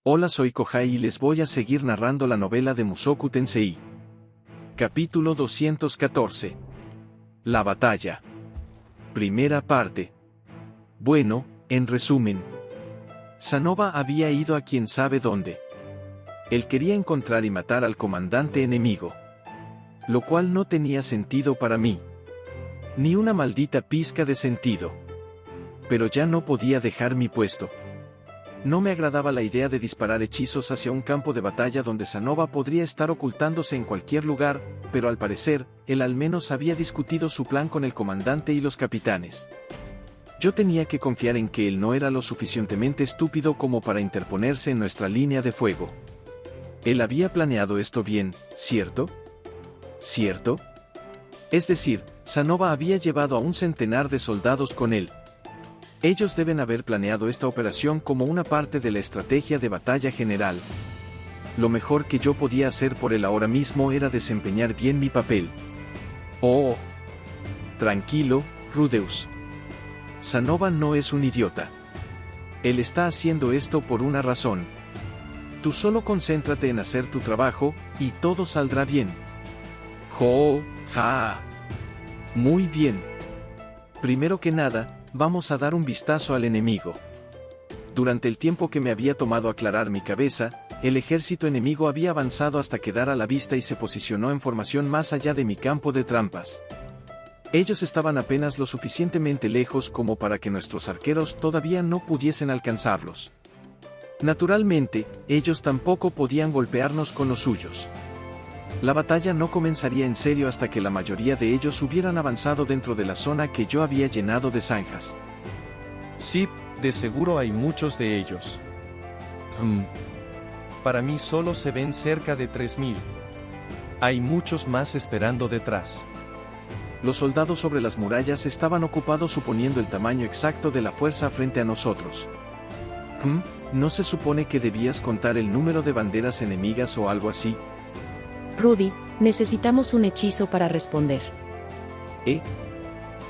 Hola, soy Kohai y les voy a seguir narrando la novela de Mushoku Tensei. Capítulo 214. La batalla. Primera parte. Bueno, en resumen, Sanova había ido a quién sabe dónde. Él quería encontrar y matar al comandante enemigo. Lo cual no tenía sentido para mí. Ni una maldita pizca de sentido. Pero ya no podía dejar mi puesto. No me agradaba la idea de disparar hechizos hacia un campo de batalla donde Sanova podría estar ocultándose en cualquier lugar, pero al parecer, él al menos había discutido su plan con el comandante y los capitanes. Yo tenía que confiar en que él no era lo suficientemente estúpido como para interponerse en nuestra línea de fuego. Él había planeado esto bien, ¿cierto? ¿Cierto? Es decir, Sanova había llevado a un centenar de soldados con él. Ellos deben haber planeado esta operación como una parte de la estrategia de batalla general. Lo mejor que yo podía hacer por él ahora mismo era desempeñar bien mi papel. Oh. Tranquilo, Rudeus. Sanova no es un idiota. Él está haciendo esto por una razón. Tú solo concéntrate en hacer tu trabajo, y todo saldrá bien. Ja. Muy bien. Primero que nada, vamos a dar un vistazo al enemigo. Durante el tiempo que me había tomado aclarar mi cabeza, el ejército enemigo había avanzado hasta quedar a la vista y se posicionó en formación más allá de mi campo de trampas. Ellos estaban apenas lo suficientemente lejos como para que nuestros arqueros todavía no pudiesen alcanzarlos. Naturalmente, ellos tampoco podían golpearnos con los suyos. La batalla no comenzaría en serio hasta que la mayoría de ellos hubieran avanzado dentro de la zona que yo había llenado de zanjas. Sí, de seguro hay muchos de ellos. Para mí solo se ven cerca de 3000. Hay muchos más esperando detrás. Los soldados sobre las murallas estaban ocupados suponiendo el tamaño exacto de la fuerza frente a nosotros. ¿No se supone que debías contar el número de banderas enemigas o algo así? Rudy, necesitamos un hechizo para responder.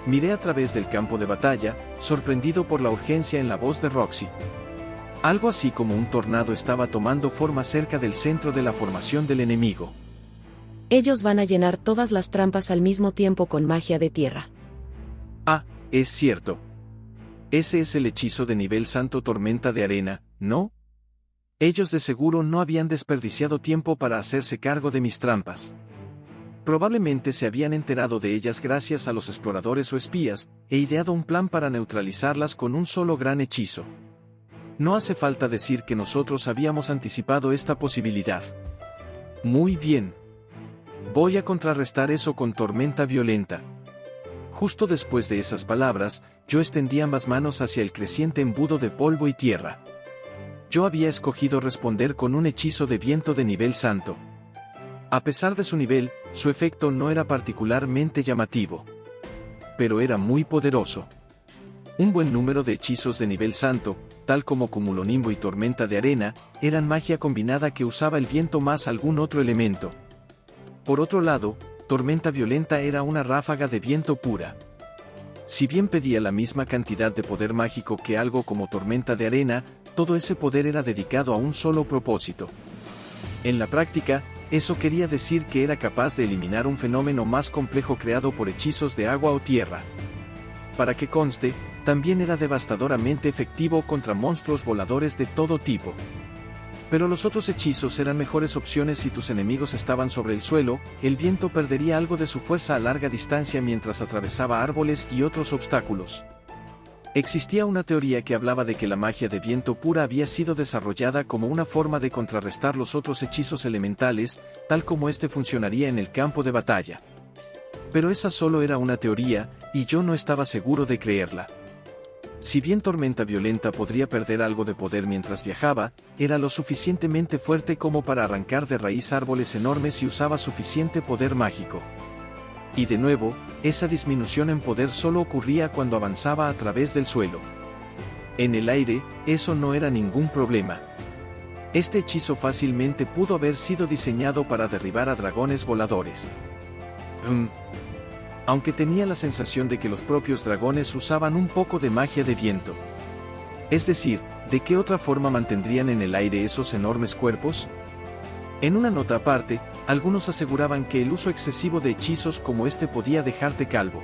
Miré a través del campo de batalla, sorprendido por la urgencia en la voz de Roxy. Algo así como un tornado estaba tomando forma cerca del centro de la formación del enemigo. Ellos van a llenar todas las trampas al mismo tiempo con magia de tierra. Ah, es cierto. Ese es el hechizo de nivel santo tormenta de arena, ¿no? Ellos de seguro no habían desperdiciado tiempo para hacerse cargo de mis trampas. Probablemente se habían enterado de ellas gracias a los exploradores o espías, e ideado un plan para neutralizarlas con un solo gran hechizo. No hace falta decir que nosotros habíamos anticipado esta posibilidad. Muy bien. Voy a contrarrestar eso con tormenta violenta. Justo después de esas palabras, yo extendí ambas manos hacia el creciente embudo de polvo y tierra. Yo había escogido responder con un hechizo de viento de nivel santo. A pesar de su nivel, su efecto no era particularmente llamativo. Pero era muy poderoso. Un buen número de hechizos de nivel santo, tal como cumulonimbo y tormenta de arena, eran magia combinada que usaba el viento más algún otro elemento. Por otro lado, tormenta violenta era una ráfaga de viento pura. Si bien pedía la misma cantidad de poder mágico que algo como tormenta de arena, todo ese poder era dedicado a un solo propósito. En la práctica, eso quería decir que era capaz de eliminar un fenómeno más complejo creado por hechizos de agua o tierra. Para que conste, también era devastadoramente efectivo contra monstruos voladores de todo tipo. Pero los otros hechizos eran mejores opciones si tus enemigos estaban sobre el suelo. El viento perdería algo de su fuerza a larga distancia mientras atravesaba árboles y otros obstáculos. Existía una teoría que hablaba de que la magia de viento pura había sido desarrollada como una forma de contrarrestar los otros hechizos elementales, tal como este funcionaría en el campo de batalla. Pero esa solo era una teoría, y yo no estaba seguro de creerla. Si bien tormenta violenta podría perder algo de poder mientras viajaba, era lo suficientemente fuerte como para arrancar de raíz árboles enormes y usaba suficiente poder mágico. Y de nuevo, esa disminución en poder solo ocurría cuando avanzaba a través del suelo. En el aire, eso no era ningún problema. Este hechizo fácilmente pudo haber sido diseñado para derribar a dragones voladores. Aunque tenía la sensación de que los propios dragones usaban un poco de magia de viento. Es decir, ¿de qué otra forma mantendrían en el aire esos enormes cuerpos? En una nota aparte, algunos aseguraban que el uso excesivo de hechizos como este podía dejarte calvo.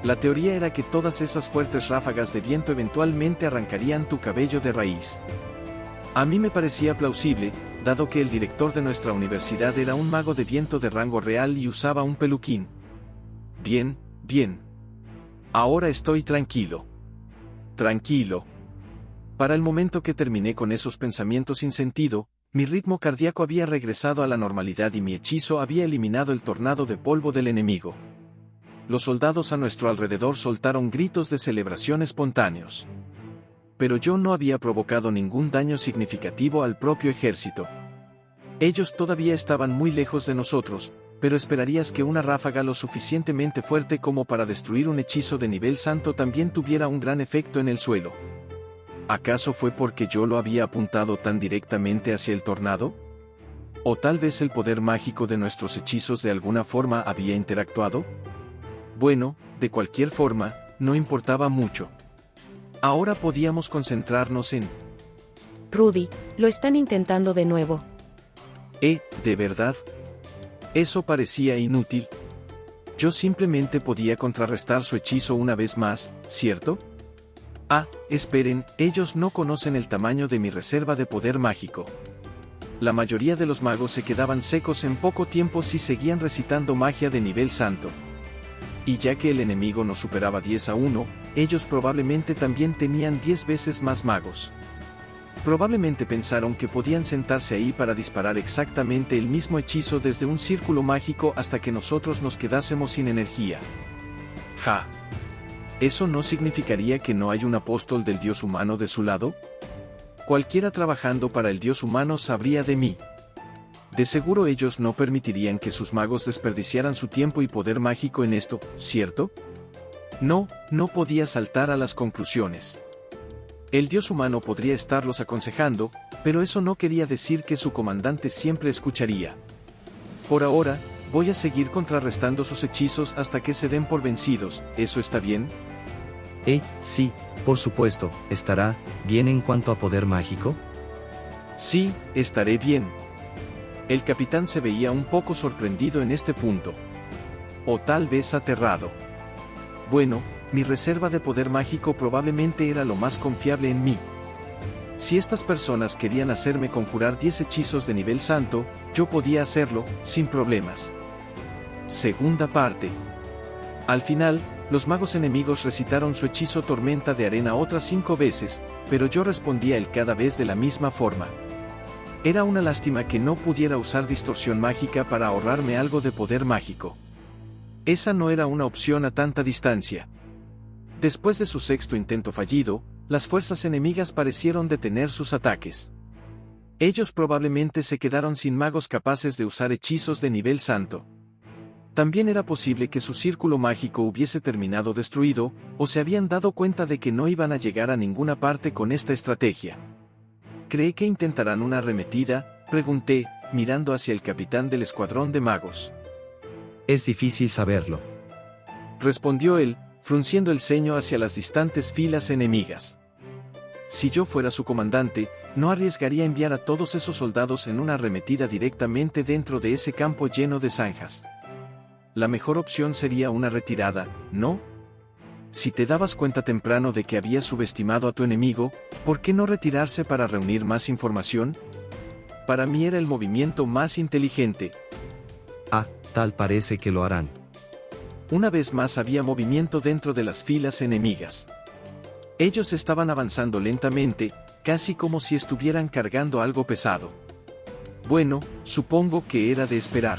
La teoría era que todas esas fuertes ráfagas de viento eventualmente arrancarían tu cabello de raíz. A mí me parecía plausible, dado que el director de nuestra universidad era un mago de viento de rango real y usaba un peluquín. Bien, bien. Ahora estoy tranquilo. Tranquilo. Para el momento que terminé con esos pensamientos sin sentido, mi ritmo cardíaco había regresado a la normalidad y mi hechizo había eliminado el tornado de polvo del enemigo. Los soldados a nuestro alrededor soltaron gritos de celebración espontáneos. Pero yo no había provocado ningún daño significativo al propio ejército. Ellos todavía estaban muy lejos de nosotros, pero esperarías que una ráfaga lo suficientemente fuerte como para destruir un hechizo de nivel santo también tuviera un gran efecto en el suelo. ¿Acaso fue porque yo lo había apuntado tan directamente hacia el tornado? ¿O tal vez el poder mágico de nuestros hechizos de alguna forma había interactuado? Bueno, de cualquier forma, no importaba mucho. Ahora podíamos concentrarnos en... Rudy, lo están intentando de nuevo. ¿De verdad? Eso parecía inútil. Yo simplemente podía contrarrestar su hechizo una vez más, ¿cierto? Ah, esperen, ellos no conocen el tamaño de mi reserva de poder mágico. La mayoría de los magos se quedaban secos en poco tiempo si seguían recitando magia de nivel santo. Y ya que el enemigo nos superaba 10-1, ellos probablemente también tenían 10 veces más magos. Probablemente pensaron que podían sentarse ahí para disparar exactamente el mismo hechizo desde un círculo mágico hasta que nosotros nos quedásemos sin energía. Ja. ¿Eso no significaría que no hay un apóstol del dios humano de su lado? Cualquiera trabajando para el dios humano sabría de mí. De seguro ellos no permitirían que sus magos desperdiciaran su tiempo y poder mágico en esto, ¿cierto? No podía saltar a las conclusiones. El dios humano podría estarlos aconsejando, pero eso no quería decir que su comandante siempre escucharía. Por ahora, voy a seguir contrarrestando sus hechizos hasta que se den por vencidos, ¿eso está bien? Sí, por supuesto, ¿estará bien en cuanto a poder mágico? Sí, estaré bien. El capitán se veía un poco sorprendido en este punto. O tal vez aterrado. Bueno, mi reserva de poder mágico probablemente era lo más confiable en mí. Si estas personas querían hacerme conjurar 10 hechizos de nivel santo, yo podía hacerlo, sin problemas. Segunda parte. Al final, los magos enemigos recitaron su hechizo tormenta de arena otras 5 veces, pero yo respondía él cada vez de la misma forma. Era una lástima que no pudiera usar distorsión mágica para ahorrarme algo de poder mágico. Esa no era una opción a tanta distancia. Después de su sexto intento fallido, las fuerzas enemigas parecieron detener sus ataques. Ellos probablemente se quedaron sin magos capaces de usar hechizos de nivel santo. También era posible que su círculo mágico hubiese terminado destruido, o se habían dado cuenta de que no iban a llegar a ninguna parte con esta estrategia. ¿Cree que intentarán una arremetida?, pregunté, mirando hacia el capitán del escuadrón de magos. Es difícil saberlo. Respondió él, frunciendo el ceño hacia las distantes filas enemigas. Si yo fuera su comandante, no arriesgaría enviar a todos esos soldados en una arremetida directamente dentro de ese campo lleno de zanjas. La mejor opción sería una retirada, ¿no? Si te dabas cuenta temprano de que habías subestimado a tu enemigo, ¿por qué no retirarse para reunir más información? Para mí era el movimiento más inteligente. Tal parece que lo harán. Una vez más había movimiento dentro de las filas enemigas. Ellos estaban avanzando lentamente, casi como si estuvieran cargando algo pesado. Bueno, supongo que era de esperar.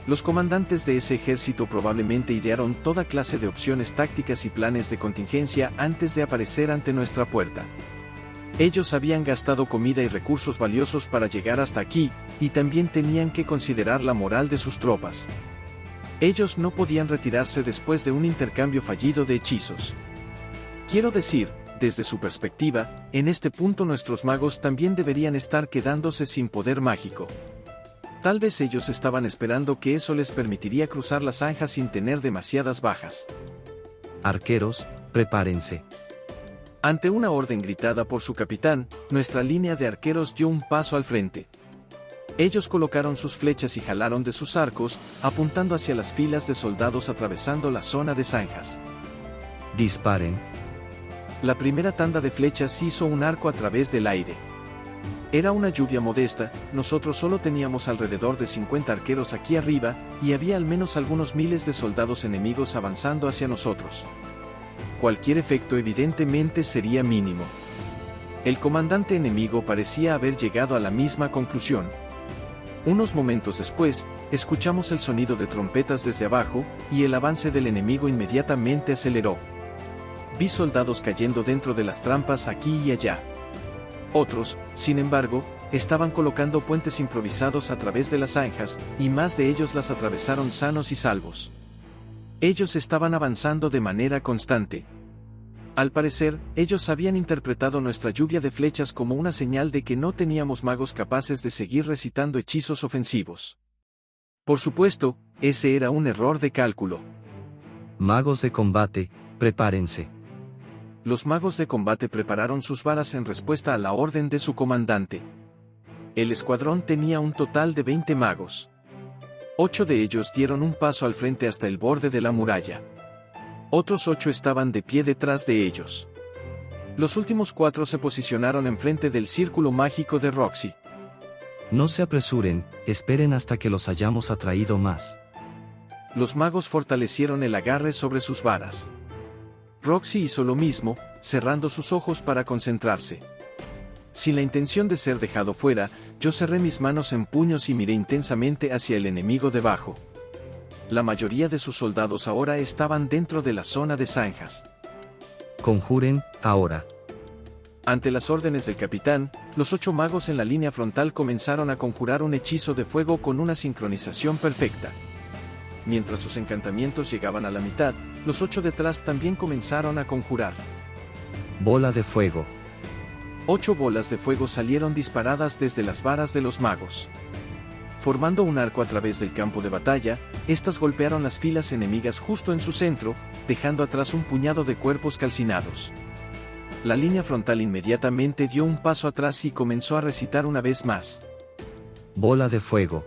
Los comandantes de ese ejército probablemente idearon toda clase de opciones tácticas y planes de contingencia antes de aparecer ante nuestra puerta. Ellos habían gastado comida y recursos valiosos para llegar hasta aquí, y también tenían que considerar la moral de sus tropas. Ellos no podían retirarse después de un intercambio fallido de hechizos. Quiero decir, desde su perspectiva, en este punto nuestros magos también deberían estar quedándose sin poder mágico. Tal vez ellos estaban esperando que eso les permitiría cruzar la zanja sin tener demasiadas bajas. Arqueros, prepárense. Ante una orden gritada por su capitán, nuestra línea de arqueros dio un paso al frente. Ellos colocaron sus flechas y jalaron de sus arcos, apuntando hacia las filas de soldados atravesando la zona de zanjas. Disparen. La primera tanda de flechas hizo un arco a través del aire. Era una lluvia modesta, nosotros solo teníamos alrededor de 50 arqueros aquí arriba, y había al menos algunos miles de soldados enemigos avanzando hacia nosotros. Cualquier efecto evidentemente sería mínimo. El comandante enemigo parecía haber llegado a la misma conclusión. Unos momentos después, escuchamos el sonido de trompetas desde abajo, y el avance del enemigo inmediatamente aceleró. Vi soldados cayendo dentro de las trampas aquí y allá. Otros, sin embargo, estaban colocando puentes improvisados a través de las zanjas, y más de ellos las atravesaron sanos y salvos. Ellos estaban avanzando de manera constante. Al parecer, ellos habían interpretado nuestra lluvia de flechas como una señal de que no teníamos magos capaces de seguir recitando hechizos ofensivos. Por supuesto, ese era un error de cálculo. Magos de combate, prepárense. Los magos de combate prepararon sus varas en respuesta a la orden de su comandante. El escuadrón tenía un total de 20 magos. 8 de ellos dieron un paso al frente hasta el borde de la muralla. Otros 8 estaban de pie detrás de ellos. Los últimos 4 se posicionaron enfrente del círculo mágico de Roxy. No se apresuren, esperen hasta que los hayamos atraído más. Los magos fortalecieron el agarre sobre sus varas. Roxy hizo lo mismo, cerrando sus ojos para concentrarse. Sin la intención de ser dejado fuera, yo cerré mis manos en puños y miré intensamente hacia el enemigo debajo. La mayoría de sus soldados ahora estaban dentro de la zona de zanjas. Conjuren, ahora. Ante las órdenes del capitán, los 8 magos en la línea frontal comenzaron a conjurar un hechizo de fuego con una sincronización perfecta. Mientras sus encantamientos llegaban a la mitad, los 8 detrás también comenzaron a conjurar. Bola de fuego. 8 bolas de fuego salieron disparadas desde las varas de los magos. Formando un arco a través del campo de batalla, estas golpearon las filas enemigas justo en su centro, dejando atrás un puñado de cuerpos calcinados. La línea frontal inmediatamente dio un paso atrás y comenzó a recitar una vez más. Bola de fuego.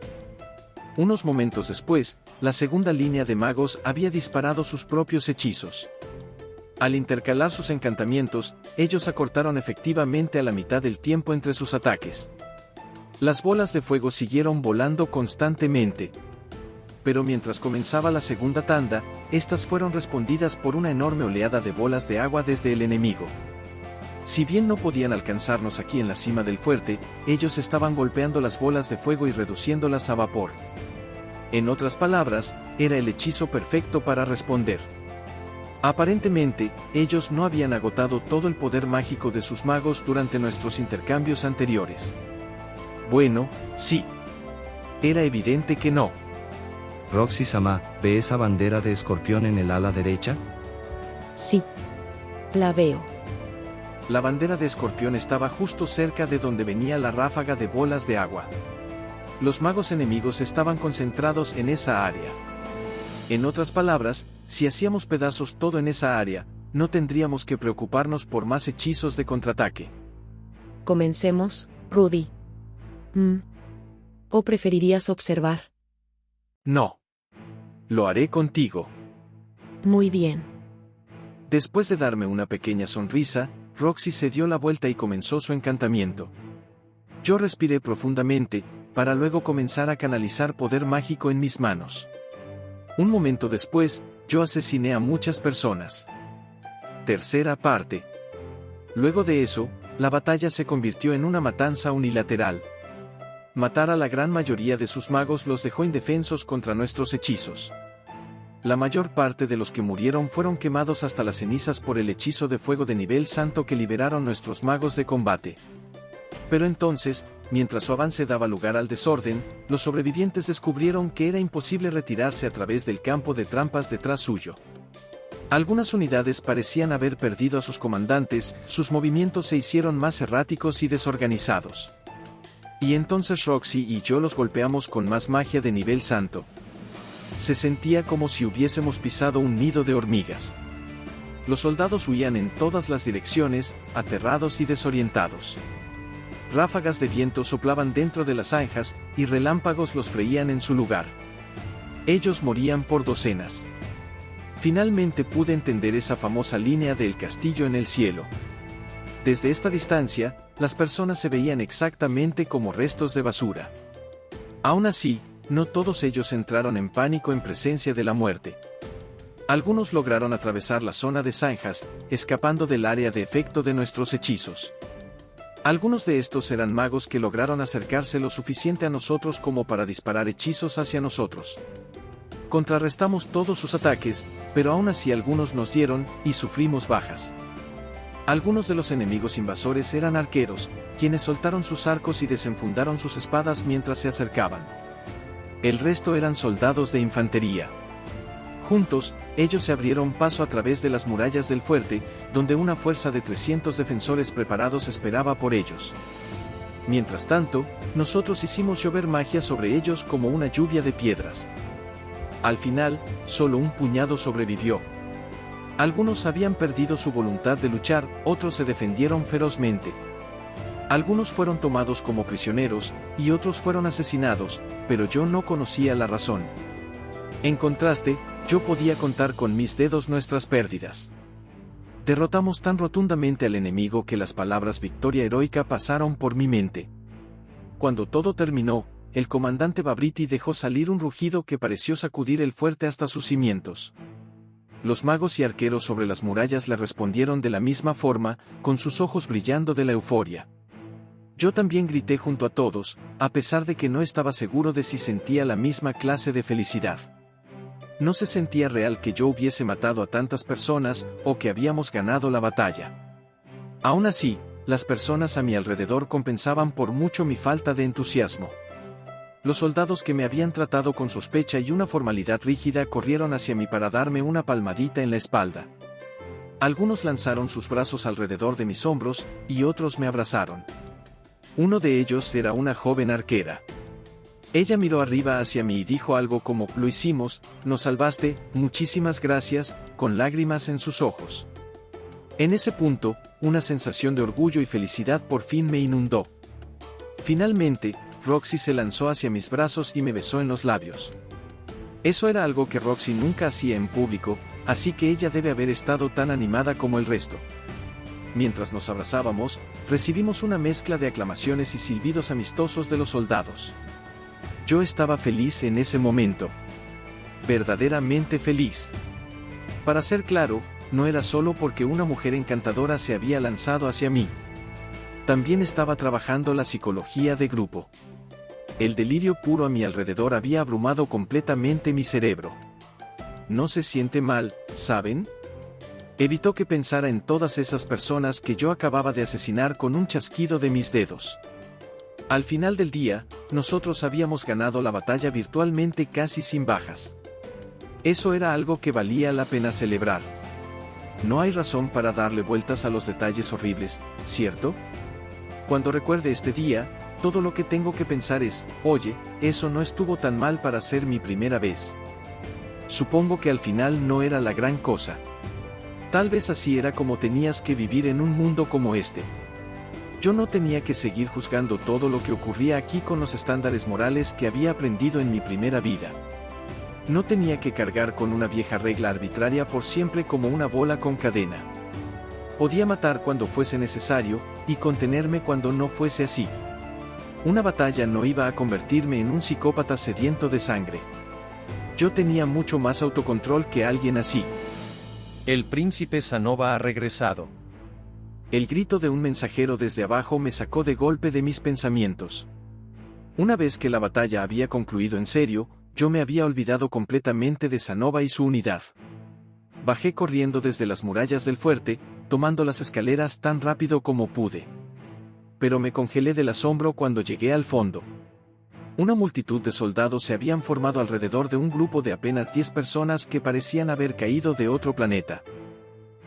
Unos momentos después, la segunda línea de magos había disparado sus propios hechizos. Al intercalar sus encantamientos, ellos acortaron efectivamente a la mitad del tiempo entre sus ataques. Las bolas de fuego siguieron volando constantemente. Pero mientras comenzaba la segunda tanda, estas fueron respondidas por una enorme oleada de bolas de agua desde el enemigo. Si bien no podían alcanzarnos aquí en la cima del fuerte, ellos estaban golpeando las bolas de fuego y reduciéndolas a vapor. En otras palabras, era el hechizo perfecto para responder. Aparentemente, ellos no habían agotado todo el poder mágico de sus magos durante nuestros intercambios anteriores. Bueno, sí. Era evidente que no. Roxy-sama, ¿ve esa bandera de escorpión en el ala derecha? Sí. La veo. La bandera de escorpión estaba justo cerca de donde venía la ráfaga de bolas de agua. Los magos enemigos estaban concentrados en esa área. En otras palabras, si hacíamos pedazos todo en esa área, no tendríamos que preocuparnos por más hechizos de contraataque. Comencemos, Rudy. ¿O preferirías observar? No. Lo haré contigo. Muy bien. Después de darme una pequeña sonrisa, Roxy se dio la vuelta y comenzó su encantamiento. Yo respiré profundamente, para luego comenzar a canalizar poder mágico en mis manos. Un momento después, yo asesiné a muchas personas. Tercera parte. Luego de eso, la batalla se convirtió en una matanza unilateral. Matar a la gran mayoría de sus magos los dejó indefensos contra nuestros hechizos. La mayor parte de los que murieron fueron quemados hasta las cenizas por el hechizo de fuego de nivel santo que liberaron nuestros magos de combate. Pero entonces, mientras su avance daba lugar al desorden, los sobrevivientes descubrieron que era imposible retirarse a través del campo de trampas detrás suyo. Algunas unidades parecían haber perdido a sus comandantes, sus movimientos se hicieron más erráticos y desorganizados. Y entonces Roxy y yo los golpeamos con más magia de nivel santo. Se sentía como si hubiésemos pisado un nido de hormigas. Los soldados huían en todas las direcciones, aterrados y desorientados. Ráfagas de viento soplaban dentro de las zanjas, y relámpagos los freían en su lugar. Ellos morían por docenas. Finalmente pude entender esa famosa línea del castillo en el cielo. Desde esta distancia, las personas se veían exactamente como restos de basura. Aún así, no todos ellos entraron en pánico en presencia de la muerte. Algunos lograron atravesar la zona de zanjas, escapando del área de efecto de nuestros hechizos. Algunos de estos eran magos que lograron acercarse lo suficiente a nosotros como para disparar hechizos hacia nosotros. Contrarrestamos todos sus ataques, pero aún así algunos nos dieron, y sufrimos bajas. Algunos de los enemigos invasores eran arqueros, quienes soltaron sus arcos y desenfundaron sus espadas mientras se acercaban. El resto eran soldados de infantería. Juntos, ellos se abrieron paso a través de las murallas del fuerte, donde una fuerza de 300 defensores preparados esperaba por ellos. Mientras tanto, nosotros hicimos llover magia sobre ellos como una lluvia de piedras. Al final, solo un puñado sobrevivió. Algunos habían perdido su voluntad de luchar, otros se defendieron ferozmente. Algunos fueron tomados como prisioneros, y otros fueron asesinados, pero yo no conocía la razón. En contraste, yo podía contar con mis dedos nuestras pérdidas. Derrotamos tan rotundamente al enemigo que las palabras victoria heroica pasaron por mi mente. Cuando todo terminó, el comandante Babriti dejó salir un rugido que pareció sacudir el fuerte hasta sus cimientos. Los magos y arqueros sobre las murallas le respondieron de la misma forma, con sus ojos brillando de la euforia. Yo también grité junto a todos, a pesar de que no estaba seguro de si sentía la misma clase de felicidad. No se sentía real que yo hubiese matado a tantas personas, o que habíamos ganado la batalla. Aún así, las personas a mi alrededor compensaban por mucho mi falta de entusiasmo. Los soldados que me habían tratado con sospecha y una formalidad rígida corrieron hacia mí para darme una palmadita en la espalda. Algunos lanzaron sus brazos alrededor de mis hombros, y otros me abrazaron. Uno de ellos era una joven arquera. Ella miró arriba hacia mí y dijo algo como, «Lo hicimos, nos salvaste, muchísimas gracias», con lágrimas en sus ojos. En ese punto, una sensación de orgullo y felicidad por fin me inundó. Finalmente, Roxy se lanzó hacia mis brazos y me besó en los labios. Eso era algo que Roxy nunca hacía en público, así que ella debe haber estado tan animada como el resto. Mientras nos abrazábamos, recibimos una mezcla de aclamaciones y silbidos amistosos de los soldados. Yo estaba feliz en ese momento. Verdaderamente feliz. Para ser claro, no era solo porque una mujer encantadora se había lanzado hacia mí. También estaba trabajando la psicología de grupo. El delirio puro a mi alrededor había abrumado completamente mi cerebro. No se siente mal, ¿saben? Evitó que pensara en todas esas personas que yo acababa de asesinar con un chasquido de mis dedos. Al final del día, nosotros habíamos ganado la batalla virtualmente casi sin bajas. Eso era algo que valía la pena celebrar. No hay razón para darle vueltas a los detalles horribles, ¿cierto? Cuando recuerde este día, todo lo que tengo que pensar es, oye, eso no estuvo tan mal para ser mi primera vez. Supongo que al final no era la gran cosa. Tal vez así era como tenías que vivir en un mundo como este. Yo no tenía que seguir juzgando todo lo que ocurría aquí con los estándares morales que había aprendido en mi primera vida. No tenía que cargar con una vieja regla arbitraria por siempre como una bola con cadena. Podía matar cuando fuese necesario, y contenerme cuando no fuese así. Una batalla no iba a convertirme en un psicópata sediento de sangre. Yo tenía mucho más autocontrol que alguien así. El príncipe Sanova ha regresado. El grito de un mensajero desde abajo me sacó de golpe de mis pensamientos. Una vez que la batalla había concluido en serio, yo me había olvidado completamente de Sanova y su unidad. Bajé corriendo desde las murallas del fuerte, tomando las escaleras tan rápido como pude. Pero me congelé del asombro cuando llegué al fondo. Una multitud de soldados se habían formado alrededor de un grupo de apenas 10 personas que parecían haber caído de otro planeta.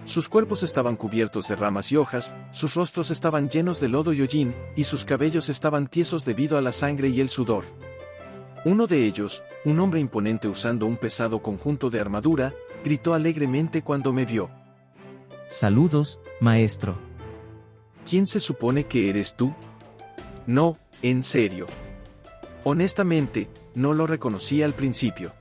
Sus cuerpos estaban cubiertos de ramas y hojas, sus rostros estaban llenos de lodo y hollín, y sus cabellos estaban tiesos debido a la sangre y el sudor. Uno de ellos, un hombre imponente usando un pesado conjunto de armadura, gritó alegremente cuando me vio. Saludos, maestro. ¿Quién se supone que eres tú? No, en serio. Honestamente, no lo reconocí al principio.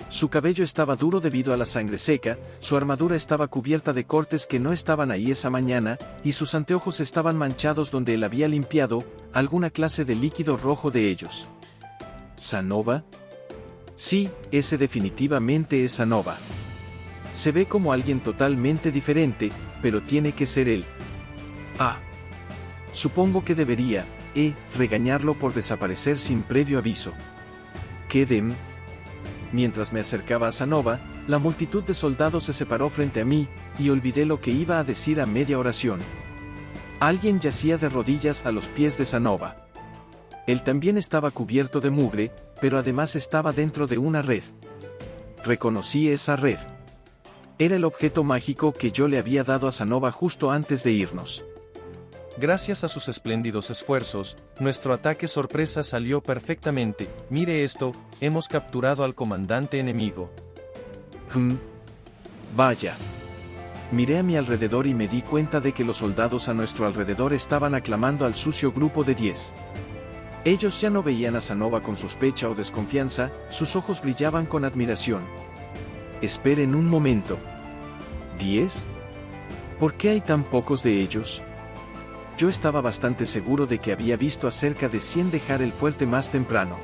Su cabello estaba duro debido a la sangre seca, su armadura estaba cubierta de cortes que no estaban ahí esa mañana, y sus anteojos estaban manchados donde él había limpiado alguna clase de líquido rojo de ellos. ¿Sanova? Sí, ese definitivamente es Sanova. Se ve como alguien totalmente diferente, pero tiene que ser él. Ah. Supongo que debería, regañarlo por desaparecer sin previo aviso. Quedem. Mientras me acercaba a Sanova, la multitud de soldados se separó frente a mí, y olvidé lo que iba a decir a media oración. Alguien yacía de rodillas a los pies de Sanova. Él también estaba cubierto de mugre, pero además estaba dentro de una red. Reconocí esa red. Era el objeto mágico que yo le había dado a Sanova justo antes de irnos. Gracias a sus espléndidos esfuerzos, nuestro ataque sorpresa salió perfectamente. Mire esto, hemos capturado al comandante enemigo. Vaya. Miré a mi alrededor y me di cuenta de que los soldados a nuestro alrededor estaban aclamando al sucio grupo de 10. Ellos ya no veían a Sanova con sospecha o desconfianza, sus ojos brillaban con admiración. Esperen un momento. ¿10? ¿Por qué hay tan pocos de ellos? Yo estaba bastante seguro de que había visto a cerca de 100 dejar el fuerte más temprano.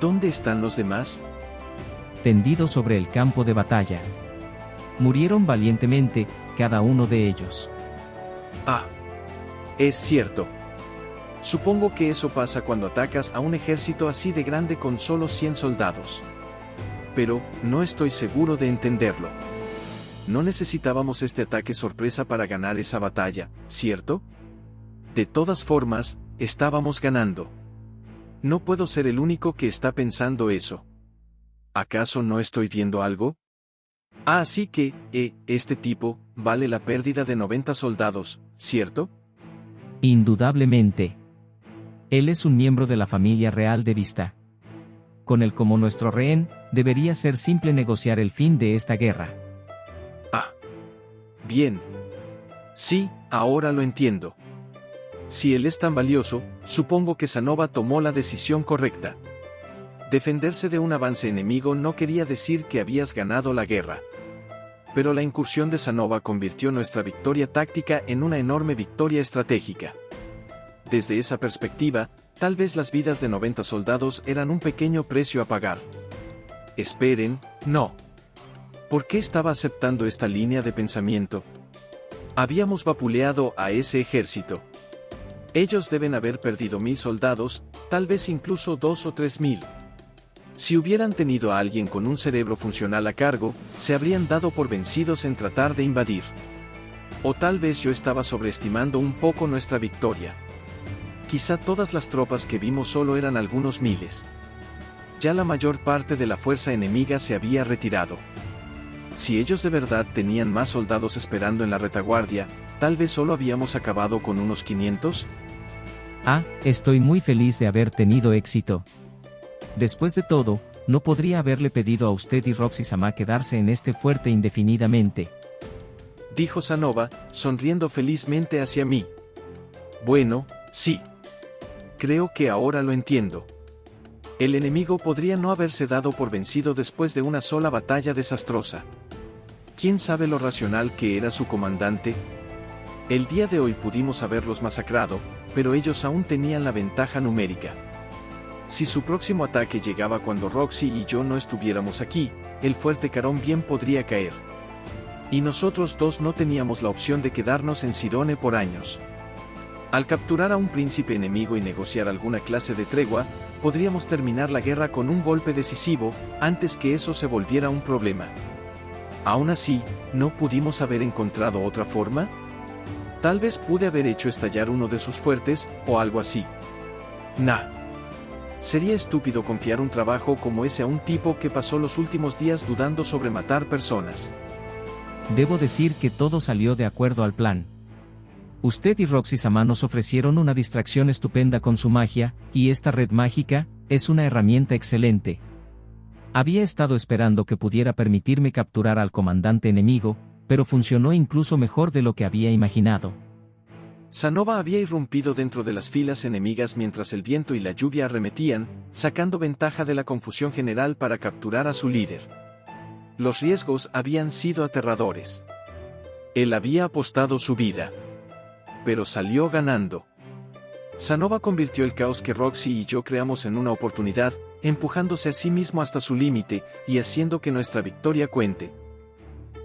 ¿Dónde están los demás? Tendidos sobre el campo de batalla. Murieron valientemente, cada uno de ellos. Ah. Es cierto. Supongo que eso pasa cuando atacas a un ejército así de grande con solo 100 soldados. Pero, no estoy seguro de entenderlo. No necesitábamos este ataque sorpresa para ganar esa batalla, ¿cierto? De todas formas, estábamos ganando. No puedo ser el único que está pensando eso. ¿Acaso no estoy viendo algo? Así que, este tipo, vale la pérdida de 90 soldados, ¿cierto? Indudablemente. Él es un miembro de la familia real de Vista. Con él como nuestro rehén, debería ser simple negociar el fin de esta guerra. Ah. Bien. Sí, ahora lo entiendo. Si él es tan valioso, supongo que Sanova tomó la decisión correcta. Defenderse de un avance enemigo no quería decir que habías ganado la guerra. Pero la incursión de Sanova convirtió nuestra victoria táctica en una enorme victoria estratégica. Desde esa perspectiva, tal vez las vidas de 90 soldados eran un pequeño precio a pagar. Esperen, no. ¿Por qué estaba aceptando esta línea de pensamiento? Habíamos vapuleado a ese ejército. Ellos deben haber perdido 1000 soldados, tal vez incluso 2 o 3000. Si hubieran tenido a alguien con un cerebro funcional a cargo, se habrían dado por vencidos en tratar de invadir. O tal vez yo estaba sobreestimando un poco nuestra victoria. Quizá todas las tropas que vimos solo eran algunos miles. Ya la mayor parte de la fuerza enemiga se había retirado. Si ellos de verdad tenían más soldados esperando en la retaguardia, tal vez solo habíamos acabado con unos 500. Estoy muy feliz de haber tenido éxito. Después de todo, no podría haberle pedido a usted y Roxy-sama quedarse en este fuerte indefinidamente. Dijo Sanova, sonriendo felizmente hacia mí. Bueno, sí. Creo que ahora lo entiendo. El enemigo podría no haberse dado por vencido después de una sola batalla desastrosa. ¿Quién sabe lo racional que era su comandante? El día de hoy pudimos haberlos masacrado, pero ellos aún tenían la ventaja numérica. Si su próximo ataque llegaba cuando Roxy y yo no estuviéramos aquí, el fuerte Carón bien podría caer. Y nosotros dos no teníamos la opción de quedarnos en Cirone por años. Al capturar a un príncipe enemigo y negociar alguna clase de tregua, podríamos terminar la guerra con un golpe decisivo, antes que eso se volviera un problema. Aún así, ¿no pudimos haber encontrado otra forma? Tal vez pude haber hecho estallar uno de sus fuertes, o algo así. Nah. Sería estúpido confiar un trabajo como ese a un tipo que pasó los últimos días dudando sobre matar personas. Debo decir que todo salió de acuerdo al plan. Usted y Roxy-sama nos ofrecieron una distracción estupenda con su magia, y esta red mágica es una herramienta excelente. Había estado esperando que pudiera permitirme capturar al comandante enemigo, pero funcionó incluso mejor de lo que había imaginado. Sanova había irrumpido dentro de las filas enemigas mientras el viento y la lluvia arremetían, sacando ventaja de la confusión general para capturar a su líder. Los riesgos habían sido aterradores. Él había apostado su vida. Pero salió ganando. Sanova convirtió el caos que Roxy y yo creamos en una oportunidad, empujándose a sí mismo hasta su límite, y haciendo que nuestra victoria cuente.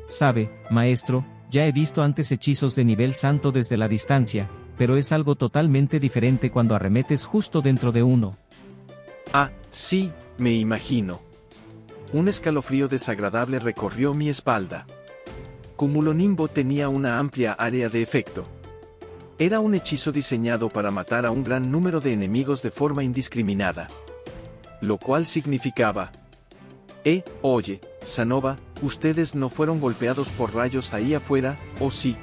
Sabe, maestro, ya he visto antes hechizos de nivel santo desde la distancia, pero es algo totalmente diferente cuando arremetes justo dentro de uno. Ah, sí, me imagino. Un escalofrío desagradable recorrió mi espalda. Cumulonimbo tenía una amplia área de efecto. Era un hechizo diseñado para matar a un gran número de enemigos de forma indiscriminada. Lo cual significaba... oye, Sanova, ¿ustedes no fueron golpeados por rayos ahí afuera, o sí?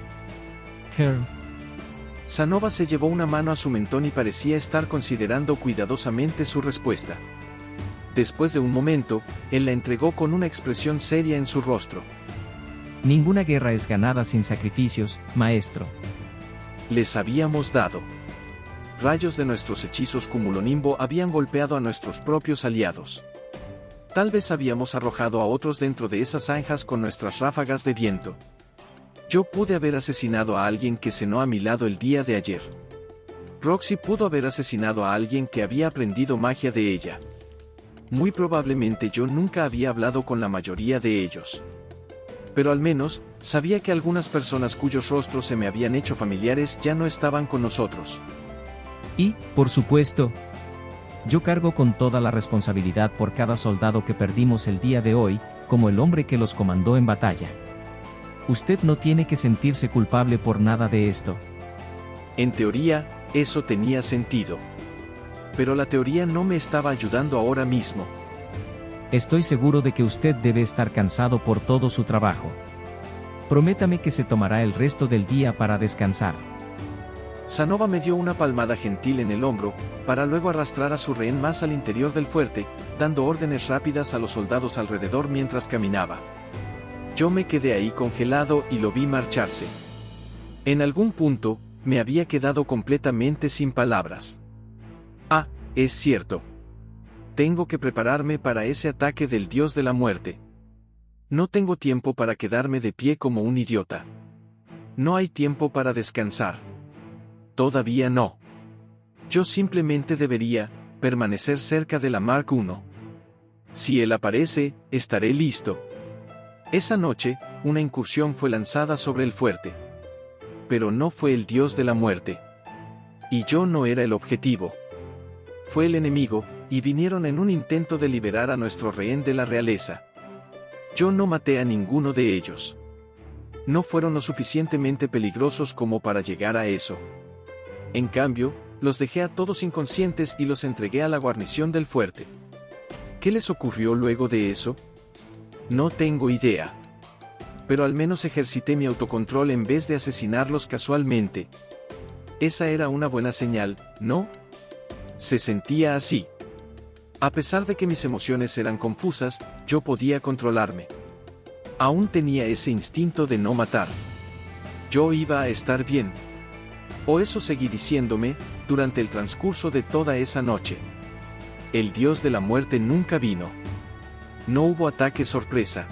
Sanova se llevó una mano a su mentón y parecía estar considerando cuidadosamente su respuesta. Después de un momento, él la entregó con una expresión seria en su rostro. Ninguna guerra es ganada sin sacrificios, maestro. Les habíamos dado. Rayos de nuestros hechizos Cumulonimbo habían golpeado a nuestros propios aliados. Tal vez habíamos arrojado a otros dentro de esas zanjas con nuestras ráfagas de viento. Yo pude haber asesinado a alguien que cenó a mi lado el día de ayer. Roxy pudo haber asesinado a alguien que había aprendido magia de ella. Muy probablemente yo nunca había hablado con la mayoría de ellos. Pero al menos, sabía que algunas personas cuyos rostros se me habían hecho familiares ya no estaban con nosotros. Y, por supuesto, yo cargo con toda la responsabilidad por cada soldado que perdimos el día de hoy, como el hombre que los comandó en batalla. Usted no tiene que sentirse culpable por nada de esto. En teoría, eso tenía sentido. Pero la teoría no me estaba ayudando ahora mismo. Estoy seguro de que usted debe estar cansado por todo su trabajo. Prométame que se tomará el resto del día para descansar. Sanova me dio una palmada gentil en el hombro, para luego arrastrar a su rehén más al interior del fuerte, dando órdenes rápidas a los soldados alrededor mientras caminaba. Yo me quedé ahí congelado y lo vi marcharse. En algún punto, me había quedado completamente sin palabras. Ah, es cierto. Tengo que prepararme para ese ataque del dios de la muerte. No tengo tiempo para quedarme de pie como un idiota. No hay tiempo para descansar. Todavía no. Yo simplemente debería permanecer cerca de la Mark I. Si él aparece, estaré listo. Esa noche, una incursión fue lanzada sobre el fuerte. Pero no fue el dios de la muerte. Y yo no era el objetivo. Fue el enemigo, y vinieron en un intento de liberar a nuestro rehén de la realeza. Yo no maté a ninguno de ellos. No fueron lo suficientemente peligrosos como para llegar a eso. En cambio, los dejé a todos inconscientes y los entregué a la guarnición del fuerte. ¿Qué les ocurrió luego de eso? No tengo idea. Pero al menos ejercité mi autocontrol en vez de asesinarlos casualmente. Esa era una buena señal, ¿no? Se sentía así. A pesar de que mis emociones eran confusas, yo podía controlarme. Aún tenía ese instinto de no matar. Yo iba a estar bien. O eso seguí diciéndome, durante el transcurso de toda esa noche. El dios de la muerte nunca vino. No hubo ataque sorpresa.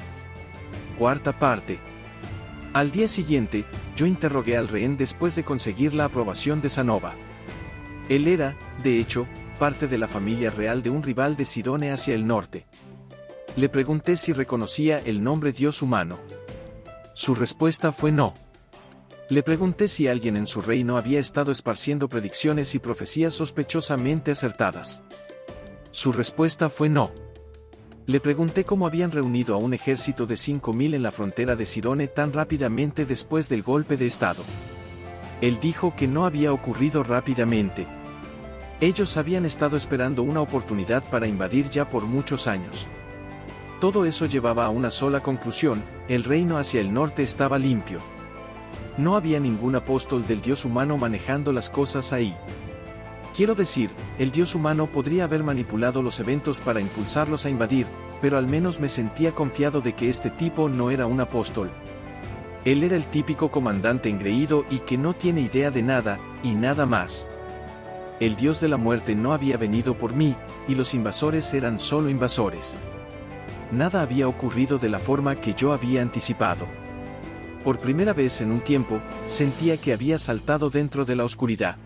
Cuarta parte. Al día siguiente, yo interrogué al rehén después de conseguir la aprobación de Sanova. Él era, de hecho, parte de la familia real de un rival de Sirone hacia el norte. Le pregunté si reconocía el nombre dios humano. Su respuesta fue no. Le pregunté si alguien en su reino había estado esparciendo predicciones y profecías sospechosamente acertadas. Su respuesta fue no. Le pregunté cómo habían reunido a un ejército de 5.000 en la frontera de Sirone tan rápidamente después del golpe de estado. Él dijo que no había ocurrido rápidamente. Ellos habían estado esperando una oportunidad para invadir ya por muchos años. Todo eso llevaba a una sola conclusión: el reino hacia el norte estaba limpio. No había ningún apóstol del dios humano manejando las cosas ahí. Quiero decir, el dios humano podría haber manipulado los eventos para impulsarlos a invadir, pero al menos me sentía confiado de que este tipo no era un apóstol. Él era el típico comandante engreído y que no tiene idea de nada, y nada más. El dios de la muerte no había venido por mí, y los invasores eran solo invasores. Nada había ocurrido de la forma que yo había anticipado. Por primera vez en un tiempo, sentía que había saltado dentro de la oscuridad.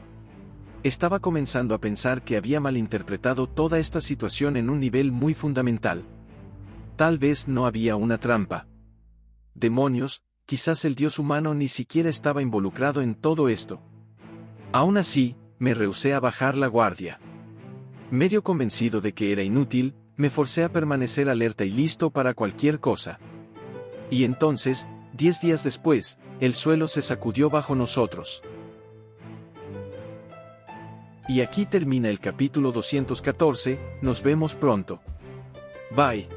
Estaba comenzando a pensar que había malinterpretado toda esta situación en un nivel muy fundamental. Tal vez no había una trampa. Demonios, quizás el dios humano ni siquiera estaba involucrado en todo esto. Aún así, me rehusé a bajar la guardia. Medio convencido de que era inútil, me forcé a permanecer alerta y listo para cualquier cosa. Y entonces, 10 días después, el suelo se sacudió bajo nosotros. Y aquí termina el capítulo 214, nos vemos pronto. Bye.